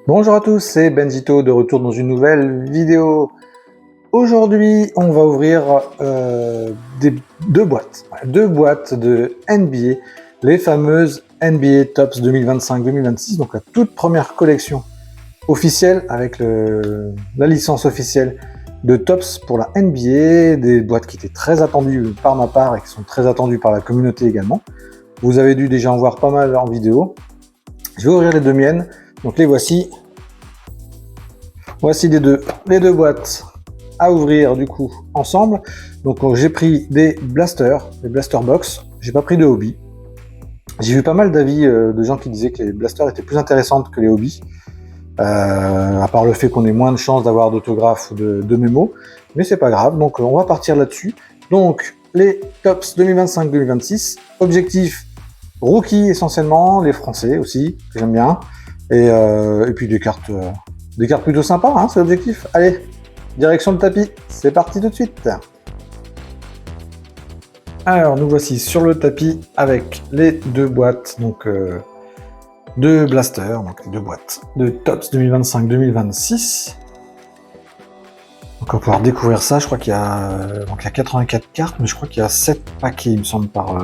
Bonjour à tous, c'est Benzito de retour dans une nouvelle vidéo. Aujourd'hui, on va ouvrir deux boîtes de NBA, les fameuses NBA Topps 2025-2026, donc la toute première collection officielle avec la licence officielle de Topps pour la NBA, des boîtes qui étaient très attendues par ma part et qui sont très attendues par la communauté également. Vous avez dû déjà en voir pas mal en vidéo. Je vais ouvrir les deux miennes, donc les voici. Voici les deux boîtes à ouvrir du coup ensemble. Donc j'ai pris des blasters, des blaster box. J'ai pas pris de hobby. J'ai vu pas mal d'avis de gens qui disaient que les blasters étaient plus intéressantes que les hobbies. À part le fait qu'on ait moins de chances d'avoir d'autographes ou de mémos. Mais c'est pas grave, donc on va partir là-dessus. Donc les Topps 2025-2026. Objectif rookie essentiellement, les Français aussi, que j'aime bien. Et puis des cartes plutôt sympas, hein, c'est l'objectif. Allez, direction le tapis, c'est parti tout de suite. Alors, nous voici sur le tapis avec les deux boîtes, donc deux blasters, donc les deux boîtes de Topps 2025-2026. Donc on va pouvoir découvrir ça, je crois qu'il y a, donc il y a 84 cartes, mais je crois qu'il y a 7 paquets, il me semble, par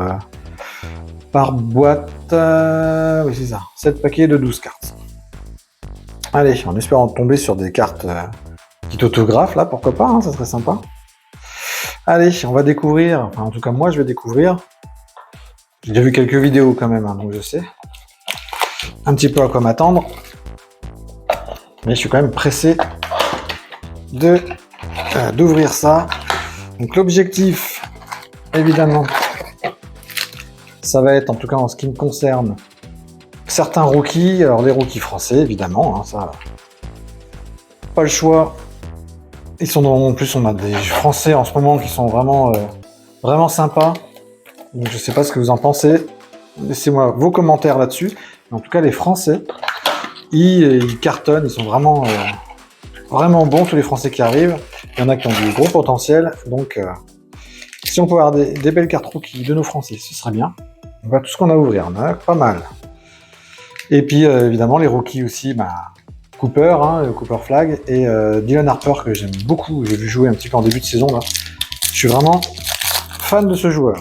boîte. Oui, c'est ça, 7 paquets de 12 cartes. Allez, en espérant tomber sur des cartes qui t'autographes, là, pourquoi pas, hein, ça serait sympa. Allez, on va découvrir, enfin en tout cas moi je vais découvrir. J'ai déjà vu quelques vidéos quand même, hein, donc je sais un petit peu à quoi m'attendre. Mais je suis quand même pressé d'ouvrir ça. Donc l'objectif, évidemment, ça va être, en tout cas en ce qui me concerne, certains rookies, alors les rookies français évidemment, hein, ça, pas le choix. Ils sont en plus, on a des Français en ce moment qui sont vraiment sympas. Donc je sais pas ce que vous en pensez. Laissez-moi vos commentaires là-dessus. En tout cas, les Français, ils cartonnent, ils sont vraiment bons tous les Français qui arrivent. Il y en a qui ont du gros potentiel. Donc si on peut avoir des belles cartes rookies de nos Français, ce serait bien. On voit tout ce qu'on a à ouvrir, on a pas mal. Et puis évidemment les rookies aussi, Cooper, hein, Cooper Flag, et Dylan Harper que j'aime beaucoup, j'ai vu jouer un petit peu en début de saison là. Je suis vraiment fan de ce joueur.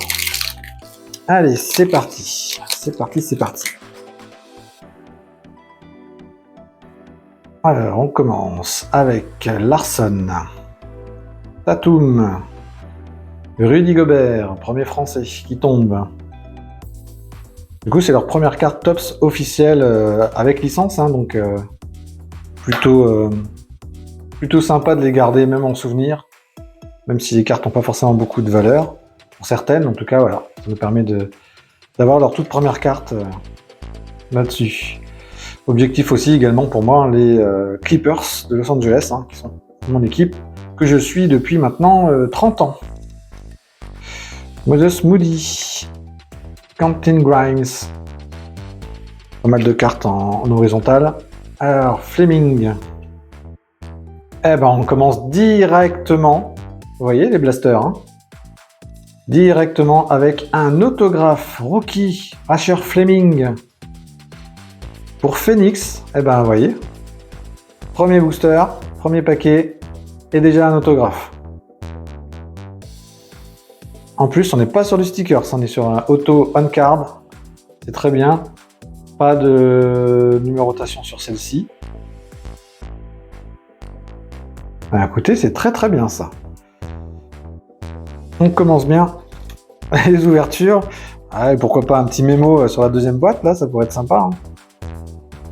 Allez, c'est parti. C'est parti. Alors on commence avec Larson, Tatum, Rudy Gobert, premier français qui tombe. Du coup, c'est leur première carte Topps officielle avec licence, hein, donc plutôt sympa de les garder même en souvenir, même si les cartes n'ont pas forcément beaucoup de valeur, pour certaines, en tout cas, voilà, ça nous permet d'avoir leur toute première carte là-dessus. Objectif aussi également pour moi, les Clippers de Los Angeles, hein, qui sont mon équipe que je suis depuis maintenant 30 ans. Moses Moody, Quentin Grimes, pas mal de cartes en horizontale. Alors, Fleming. Eh ben, on commence directement. Vous voyez les blasters, hein, directement avec un autographe rookie Asher Fleming pour Phoenix. Eh ben, vous voyez. Premier booster, premier paquet et déjà un autographe. En plus, on n'est pas sur du sticker, on est sur un auto on-card. C'est très bien. Pas de numérotation sur celle-ci. Écoutez, c'est très bien ça. On commence bien. Les ouvertures. Allez, pourquoi pas un petit mémo sur la deuxième boîte, là, ça pourrait être sympa. Hein.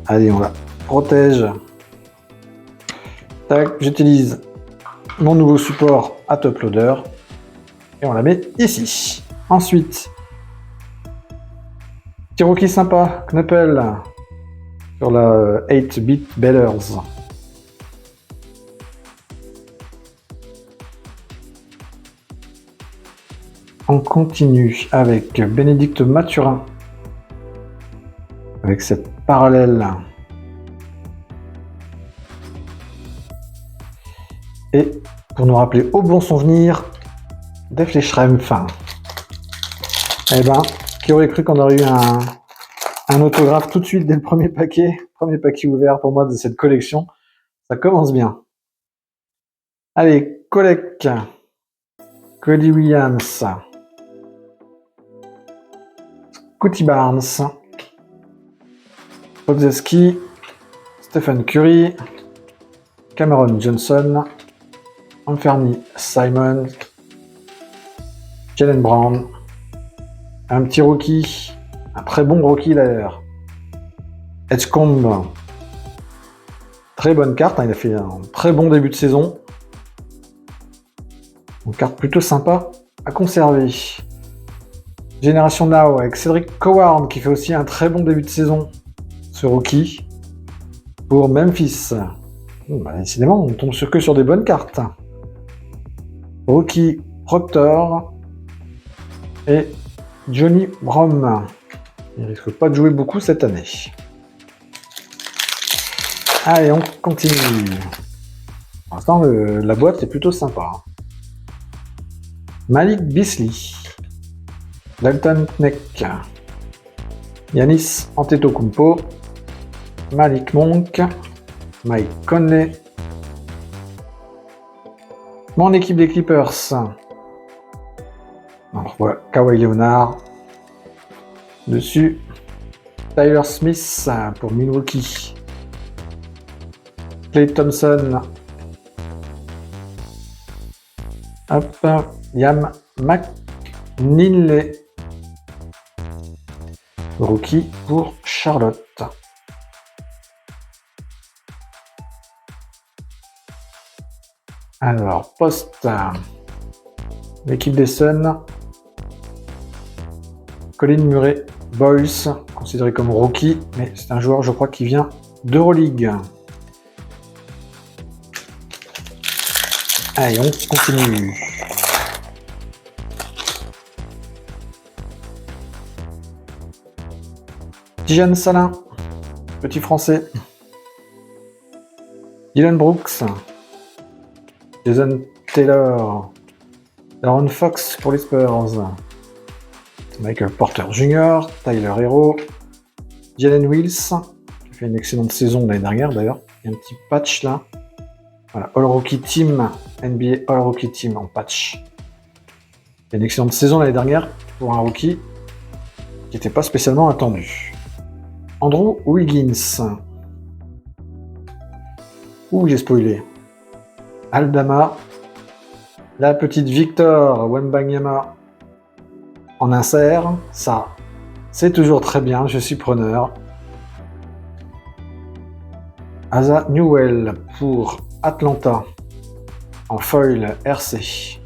Allez, on la protège. Tac, j'utilise mon nouveau support à top loader. Et on la met ici. Ensuite, petit rookie sympa, Knuppel, sur la 8-bit Bellers. On continue avec Bénédicte Mathurin, avec cette parallèle. Et pour nous rappeler au bon souvenir, Def Schrempf. Eh ben, qui aurait cru qu'on aurait eu Un autographe tout de suite dès le premier paquet ouvert pour moi de cette collection. Ça commence bien. Allez, Kolek, Cody Williams, Scotty Barnes, Podzeski, Stephen Curry, Cameron Johnson, Anthony Simon, Jaylen Brown, un petit rookie, un très bon rookie d'ailleurs, Edgecombe, très bonne carte, hein, il a fait un très bon début de saison, une carte plutôt sympa à conserver. Génération Now avec Cedric Coward qui fait aussi un très bon début de saison, ce rookie, pour Memphis. Décidément, on tombe que sur des bonnes cartes. Rookie Proctor et Johnny Brom. Il risque pas de jouer beaucoup cette année. Allez, on continue. Pour l'instant, la boîte est plutôt sympa. Malik Beasley, Dalton Knecht, Yanis Antetokounmpo, Malik Monk, Mike Conley. Mon équipe des Clippers. Alors voilà, Kawhi Leonard. Dessus, Tyler Smith pour Milwaukee. Klay Thompson. Hop, Yam McNinley. Rookie pour Charlotte. Alors, poste. L'équipe des Suns. Colin Murray Boyles, considéré comme rookie, mais c'est un joueur, je crois, qui vient d'Euroleague. Allez, on continue. Tijan Salin, petit français. Dylan Brooks. Jason Taylor. Aaron Fox pour les Spurs. Michael Porter Jr., Tyler Hero, Jalen Wills, qui a fait une excellente saison l'année dernière d'ailleurs. Il y a un petit patch là. Voilà, All Rookie Team, NBA All Rookie Team en patch. Il y a une excellente saison l'année dernière pour un rookie qui n'était pas spécialement attendu. Andrew Wiggins. Ouh, j'ai spoilé. Aldama. La petite Victor Wembanyama. En insert, ça, c'est toujours très bien, je suis preneur. Asa Newell pour Atlanta, en foil RC.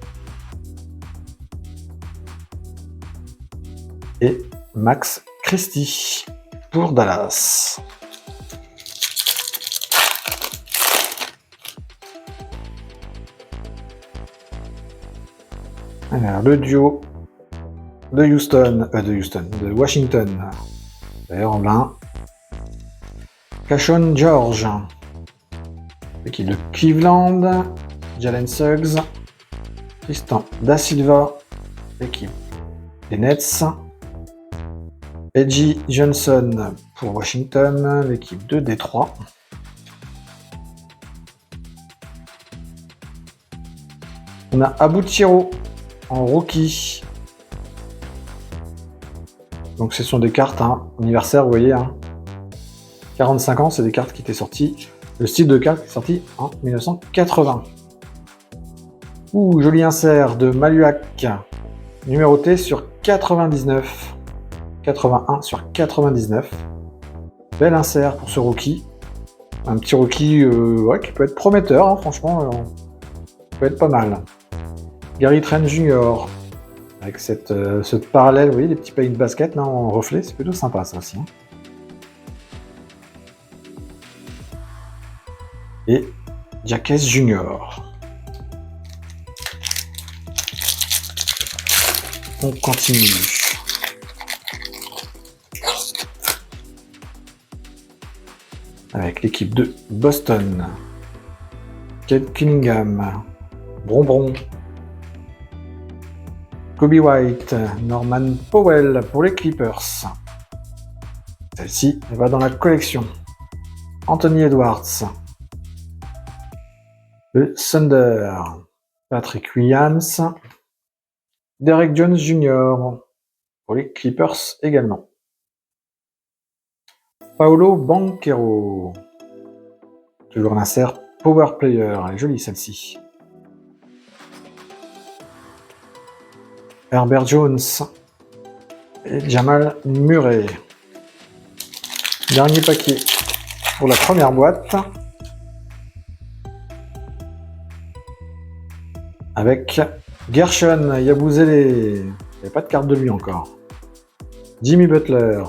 Et Max Christie pour Dallas. Alors, le duo de Washington. D'ailleurs, en blanc. Cashon George. L'équipe de Cleveland. Jalen Suggs. Tristan Da Silva. L'équipe des Nets. Edgy Johnson pour Washington. L'équipe de Détroit. On a Abouchiro en rookie. Donc ce sont des cartes anniversaires, vous voyez. 45 ans, c'est des cartes qui étaient sorties. Le style de carte est sorti en 1980. Ouh, joli insert de Maluak. Numéroté sur 99. 81 sur 99. Bel insert pour ce rookie. Un petit rookie qui peut être prometteur, franchement. Peut être pas mal. Gary Trent Jr. Avec ce parallèle, vous voyez, les petits paniers de basket là en reflet, c'est plutôt sympa ça aussi. Et Jacques Jr. On continue. Avec l'équipe de Boston. Kate Cunningham. Bronbron. Kobe White, Norman Powell pour les Clippers. Celle-ci, elle va dans la collection. Anthony Edwards. Le Thunder. Patrick Williams. Derek Jones Jr. Pour les Clippers également. Paolo Banchero. Toujours un insert Power Player. Elle est jolie celle-ci. Herbert Jones. Et Jamal Murray. Dernier paquet pour la première boîte. Avec Gershon Yabusele. Il n'y a pas de carte de lui encore. Jimmy Butler.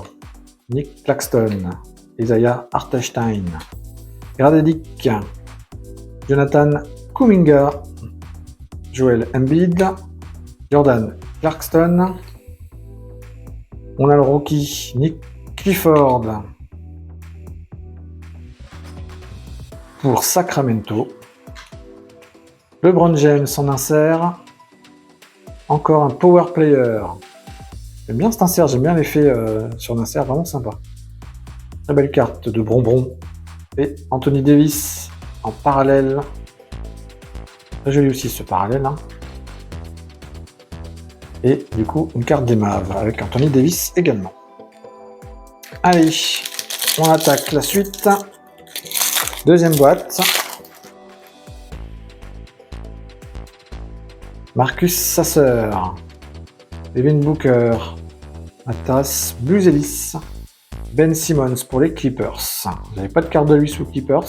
Nick Claxton. Isaiah Hartenstein. Gradedick. Jonathan Kuminga. Joel Embiid. Jordan Clarkson. On a le rookie Nick Clifford pour Sacramento. LeBron James en insert. Encore un power player. J'aime bien cet insert, j'aime bien l'effet sur l'insert, vraiment sympa. Très belle carte de Bonbon. Et Anthony Davis en parallèle. Très joli aussi ce parallèle. Hein. Et du coup, une carte des Mavs avec Anthony Davis également. Allez, on attaque la suite. Deuxième boîte. Marcus Sasser. Devin Booker. Matas Buzelis. Ben Simmons pour les Clippers. Vous n'avez pas de carte de lui sous Clippers.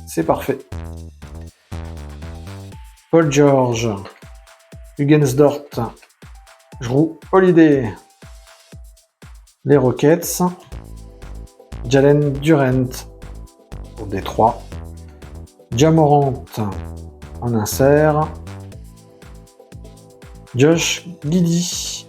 C'est parfait. Paul George. Hugensdort. Jrue Holiday. Les Rockets. Jalen Durant pour Détroit. Ja Morant en insert. Josh Giddey.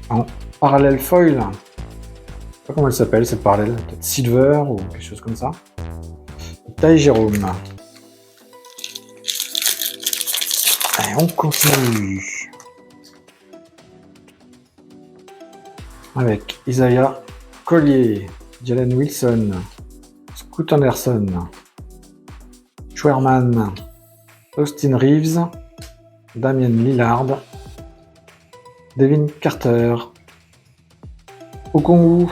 En parallèle foil. Je sais pas comment elle s'appelle cette parallèle. Peut-être Silver ou quelque chose comme ça. Ty Jerome. Allez, on continue. Avec Isaiah Collier, Jalen Wilson, Scoot Anderson, Schwerman, Austin Reeves, Damian Lillard, Devin Carter, Okongwu,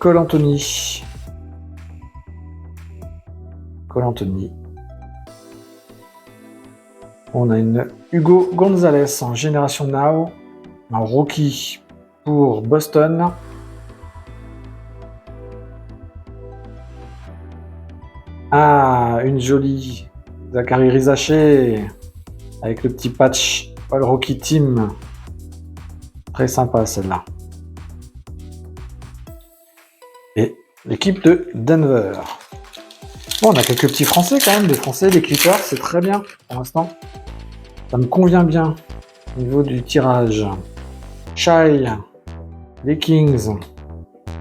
Cole Anthony. On a une Hugo Gonzalez en Génération Now, un rookie pour Boston. Ah, une jolie Zachary Rizaché avec le petit patch All Rookie Team. Très sympa celle-là. Et l'équipe de Denver. Bon, on a quelques petits Français quand même, des Français, des Clippers, c'est très bien pour l'instant. Ça me convient bien au niveau du tirage. Shai, les Kings,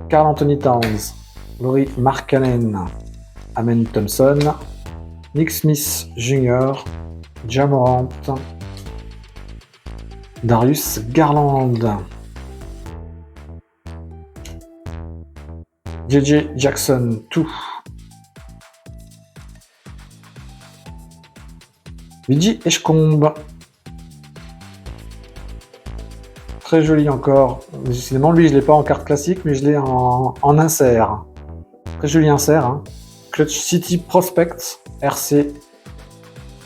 Karl Anthony Towns, Lauri Markkanen, Amen Thompson, Nick Smith Jr., Ja Morant, Darius Garland, JJ Jackson 2, Vidi Eshkomb. Très joli encore. Décidément, lui, je ne l'ai pas en carte classique, mais je l'ai en insert. Très joli insert. Hein. Clutch City Prospect RC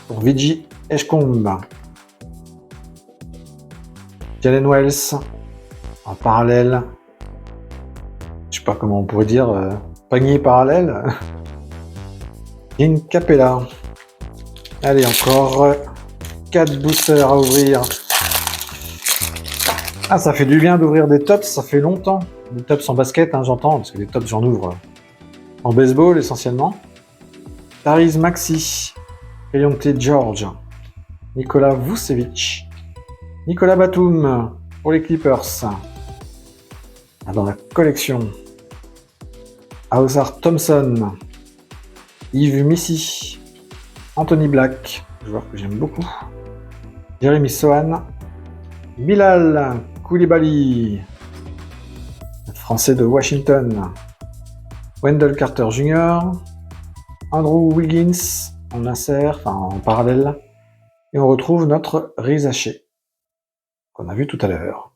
pour Vidi Eshkomb. Jalen Wells en parallèle. Je sais pas comment on pourrait dire. Panier parallèle. In Capella. Allez, encore 4 boosters à ouvrir. Ah, ça fait du bien d'ouvrir des tops, ça fait longtemps. Des tops en basket, hein, j'entends, parce que les tops, j'en ouvre en baseball essentiellement. Tariz Maxi, Kayonte George, Nikola Vucevic, Nicolas Batum pour les Clippers. Dans la collection, Ausar Thompson, Yves Missy, Anthony Black, joueur que j'aime beaucoup, Jeremy Sohan, Bilal Koulibaly, français de Washington. Wendell Carter Jr. Andrew Wiggins en insert, enfin en parallèle. Et on retrouve notre Rizaché, qu'on a vu tout à l'heure.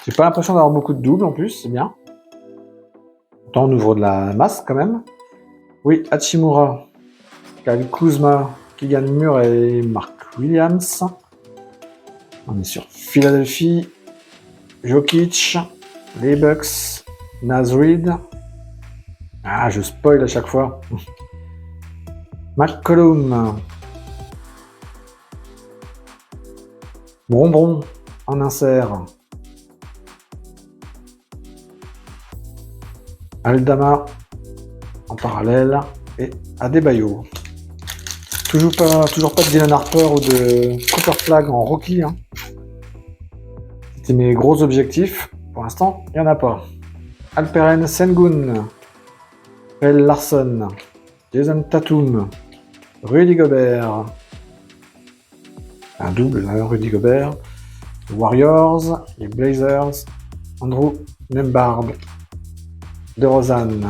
J'ai pas l'impression d'avoir beaucoup de doubles en plus, c'est bien. Pourtant on ouvre de la masse quand même. Oui, Hachimura, Kyle Kuzma, Keegan Murray, Mark Williams. On est sur Philadelphie, Jokic, les Bucks, Naz Reid. Ah, je spoil à chaque fois. McCollum. Bonbon en insert. Aldama en parallèle et Adebayo. Toujours pas de Dylan Harper ou de Cooper Flag en rookie. Hein. C'était mes gros objectifs. Pour l'instant, il n'y en a pas. Alperen Sengun, Phil Larson, Jason Tatum, Rudy Gobert. Un double, là, Rudy Gobert. Les Warriors, les Blazers, Andrew Nembhard, DeRozan,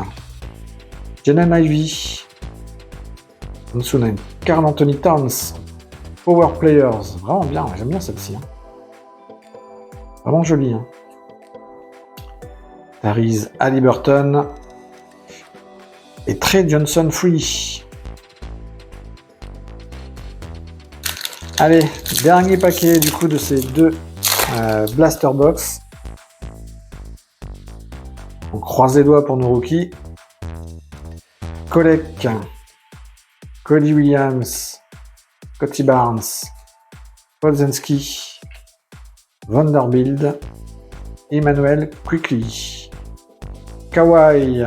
Jalen Ivey, Ansunen, Karl Anthony Towns, Power Players, vraiment bien, j'aime bien celle-ci. Hein. Vraiment jolie. Hein. Tyrese Haliburton et Trey Johnson Free. Allez, dernier paquet du coup de ces deux Blaster Box. On croise les doigts pour nos rookies. Kolek, Cody Williams, Scottie Barnes, Podziemski, Vanderbilt, Emmanuel Quickley, Kawhi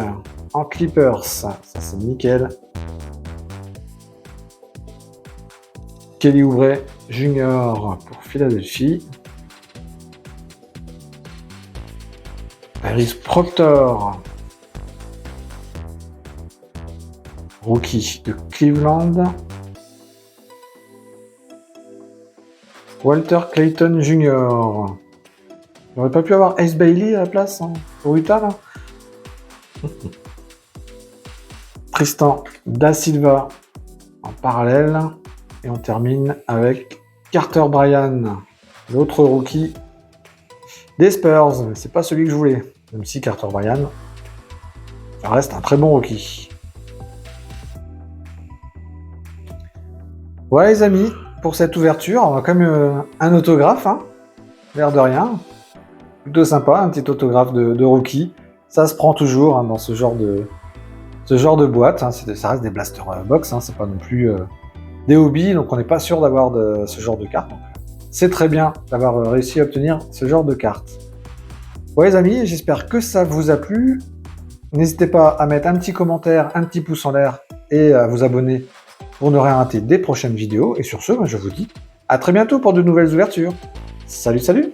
en Clippers, ça c'est nickel. Kelly Oubre Junior pour Philadelphie. Harris Proctor, rookie de Cleveland. Walter Clayton Jr. J'aurais pas pu avoir Ace Bailey à la place hein, pour Utah là. Tristan Da Silva en parallèle. Et on termine avec Carter Bryant, l'autre rookie des Spurs. Mais c'est pas celui que je voulais. Même si Carter Bryant, ça reste un très bon rookie. Voilà les amis, pour cette ouverture, on a quand même un autographe, hein, l'air de rien. Plutôt sympa, un petit autographe de rookie. Ça se prend toujours hein, dans ce genre de boîte. Hein. Ça reste des blaster box, hein, c'est pas non plus des hobbies, donc on n'est pas sûr d'avoir ce genre de carte. C'est très bien d'avoir réussi à obtenir ce genre de carte. Ouais les amis, j'espère que ça vous a plu. N'hésitez pas à mettre un petit commentaire, un petit pouce en l'air et à vous abonner pour ne rien rater des prochaines vidéos. Et sur ce, je vous dis à très bientôt pour de nouvelles ouvertures. Salut, salut!